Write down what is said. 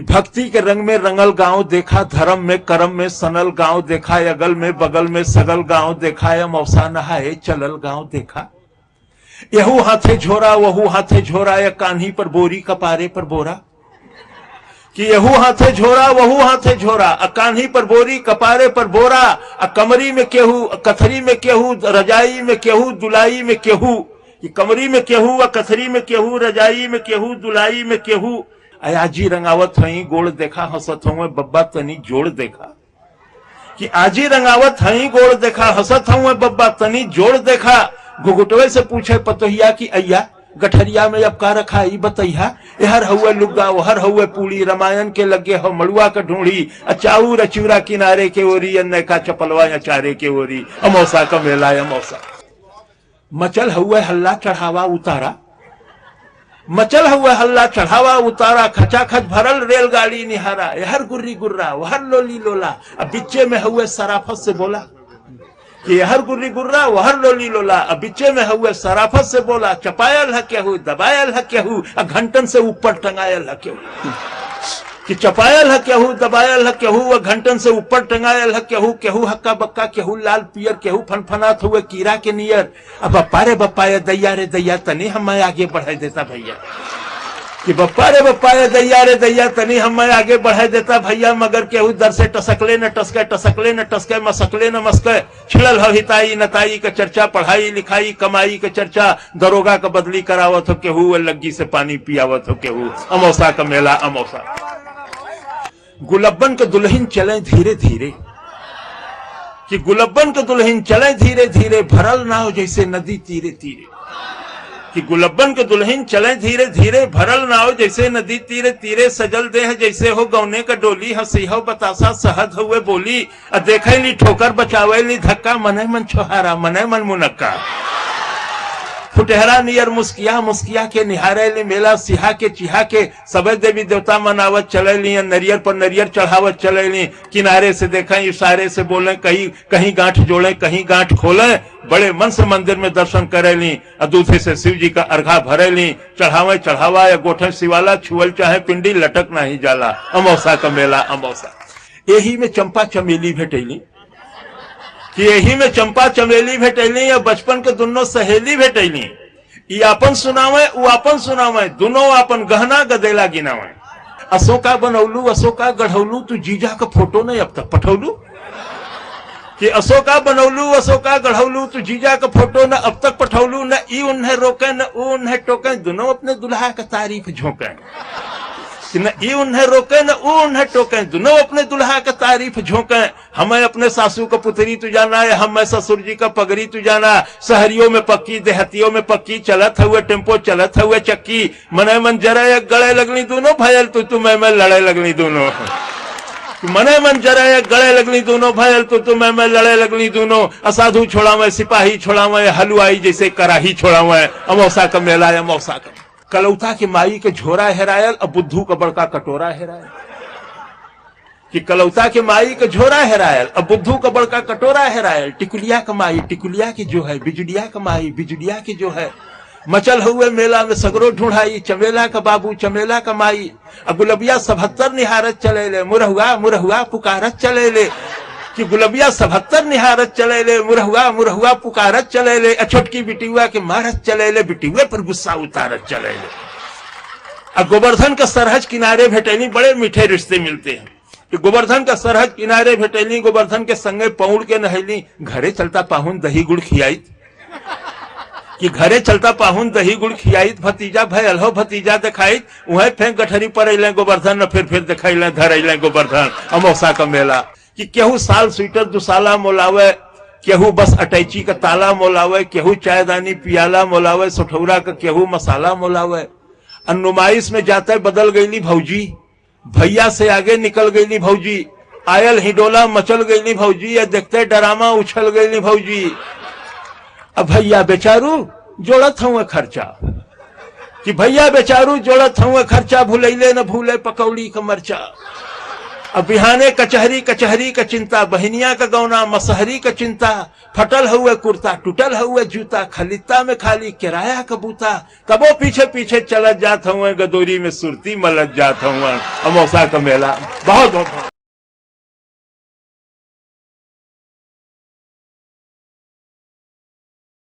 भक्ति के रंग में रंगल गांव देखा, धर्म में कर्म में सनल गांव देखा, अगल में बगल में सगल गांव देखा, या मौसा नहाए चलल गांव देखा। यहू हाथे झोरा वहू हाथे झोरा, या कान्ही पर बोरी कपारे पर बोरा। कि यहू हाथे झोरा वहू हाथे झोरा, कान्ही पर बोरी कपारे पर बोरा, कमरी में केहू कथरी में केहू, रजाई में केहू दुलाई में केहू। कि कमरी में केहू कथरी में केहू, रजाई में केहू दुलाई में केहू। आजी रंगावत हई गोड़ देखा, हंसत हूँ बब्बा तनी जोड़ देखा। कि आजी रंगावत हई गोड़ देखा, हंसत हूँ बब्बा तनी जोड़ देखा। घुघुटवे से पूछे पतोहिया कि अय्या गठरिया में अब का रखा ई बतैया। हर हुए लुग्गा हर हुए पूड़ी, रामायण के लगे हो मड़ुआ का ढूंढी, अचाऊ रचूरा किनारे के ओरी, अन्य का चपलवा अचारे के ओरी। अमौसा का मेला अमौसा। मचल हुए हल्ला चढ़ावा उतारा, मचल हुआ हल्ला चढ़ावा उतारा, खचाखच भरल रेलगाड़ी निहारा। हर गुर्री गुर्रा वहर लोली लोला, अब बिच्चे में हुए सराफत से बोला। कि हर गुर्री गुर्रा वहर लोली लोला, अब बिच्चे में हुए सराफत से बोला। चपायल है केहू दबायल है केहू, घंटन से ऊपर टंगायल है केहू। कि चपायल है केहू दबायल है केहू, घंटन से ऊपर टंगायल है केहू। केहू हक्का बक्का केहू लाल पियर, केहू फनफनात हुए कीड़ा के नियर। अब बप्पा रे बप्पा ये दैया रे दैया तनी हमें आगे बढ़ा देता भैया। कि बप्पा रे बप्पा ये दैया रे दैया तनी हमें आगे बढ़ा देता भैया। मगर केहू दर से टसकले न टसके, टसकले न टसके, मसकले न मस्के। छिड़ल हो हिताई नताई का चर्चा, पढ़ाई लिखाई कमाई का चर्चा। दरोगा का बदली करावत हो केहू, लग्गी से पानी पियावत हो केहू। अमौसा का मेला अमौसा। गुलब्बन के दुल्हन चले धीरे धीरे। कि गुलब्बन के दुल्हन चले धीरे धीरे, भरल नाव जैसे नदी तीरे तीरे। कि गुलब्बन के दुल्हन चले धीरे धीरे, भरल नाव जैसे नदी तीरे तीरे। सजल देह जैसे हो गौने का डोली, हंसी हो बतासा सहद हुए बोली। देखे ली ठोकर बचावे ली धक्का, मने मन छोहारा मने मन मुनक्का। फुटहरा नियर मुस्किया मुस्किया के निहारे ली मेला, सिहा के चिहा के सबे देवी देवता मनावत चले ली। नरियर पर नरियर चढ़ावत चले ली, किनारे से देखें इशारे से बोले, कहीं कहीं गांठ जोड़े कहीं गांठ खोले। बड़े मन से मंदिर में दर्शन करे ली, दूधे से शिव जी का अर्घा भरे ली। चढ़ावे चढ़ावा या गोठे शिवाला, छुअल चाहे पिंडी लटक नहीं जाला। अमौसा का मेला अमौसा। यही में चंपा चमेली भेटैली। कि यही में चंपा चमेली भेटैली, या बचपन के दोनों सहेली भेटैली। ई आपन सुनावे उ आपन सुनावे, दोनों आपन गहना गदेला गिनावे। अशोका बनौलू अशोका गढ़ौलू, तू जीजा का फोटो नहीं अब तक पठौलू। कि अशोका बनौलू अशोका गढ़ौलू, तू जीजा का फोटो न अब तक पठौलू। न ई उन्हें रोके न ऊ उन्हें टोके, दोनों अपने दुल्हा का तारीफ झोंके। न ई उन्हें रोके न ऊ उन्हें टोके, दोनों अपने दुल्हा का तारीफ झोंके। हमें अपने सासू का पुतरी तू जाना है, हमें ससुर जी का पगड़ी तू जाना। शहरियों में पक्की देहतियों में पक्की, चलत हुए टेम्पो चलत हुए चक्की। मने मन जरा गले लगनी दोनों, भयल तू मैं लड़े लगनी दोनों। मने मन जरा गले लगनी दोनों, भयल तू मैं लड़े लगनी दोनों। असाधु छोड़ावे सिपाही छोड़ावे, हलवाई जैसे कराही छोड़ावे। अमौसा का मेला अमौसा का। कलौता के माई के झोरा हेरायल, अब बुद्धू का बड़का कटोरा हेरायल। कि कलौता के माई के झोरा हेरायल, अब बुद्धू का बड़का कटोरा हेरायल। टिकुलिया का माई टिकुलिया की जो है, बिजुलिया का माई बिजुलिया की जो है। मचल हुए मेला में सगरो ढूंढाई, चमेला का बाबू चमेला का माई। अब गुलबिया 77 निहारत चले ले, मुरहुआ मुरहुआ पुकारत चले ले। कि गुलबिया 77 निहारत चले ले, मुरहुआ मुरहुआ पुकारत चले ले। छोटकी बिटिया के मारत चले ले, बिटिया पर गुस्सा उतारत चले ले। अब गोवर्धन का सरहज किनारे भेटैली, बड़े मीठे रिश्ते मिलते हैं। कि गोवर्धन का सरहज किनारे भेटैली, गोवर्धन के संगे पौड़ के नहैली। घरे चलता पाहुन दही गुड़ खियाई। कि घरे चलता पाहुन दही गुड़ खियाई, भतीजा भयल हो भतीजा दिखाई। वहीं फेंक गठरी पर अले गोवर्धन, न फिर दिखाई धर अले गोवर्धन। अमौसा का मेला। कि केहू साल स्वेटर दुसाला मोलावे, केहू बस अटैची का ताला मोलावे। केहू चायदानी पियाला मोलावे, सुठौरा का केहू मसाला मोलावे। नुमाइश में जाते बदल गईली भौजी, भैया से आगे निकल गईली भौजी। आयल हिडोला मचल गईली भौजी, या देखते डरामा उछल गईली भौजी। अब भैया बेचारू जोड़त हुए खर्चा। कि भैया बेचारू जोड़त हुए खर्चा, भूलैले न भूले पकौड़ी का मरचा। अब बिहाने कचहरी कचहरी का चिंता, बहनिया का गौना मसहरी का चिंता, फटल हुए कुर्ता टूटल हुए जूता, खलिता में खाली किराया का बूता, कबो पीछे पीछे चलत जात हुए, गदोरी में सुरती मलत जात हुए। अमौसा का मेला बहुत बहुत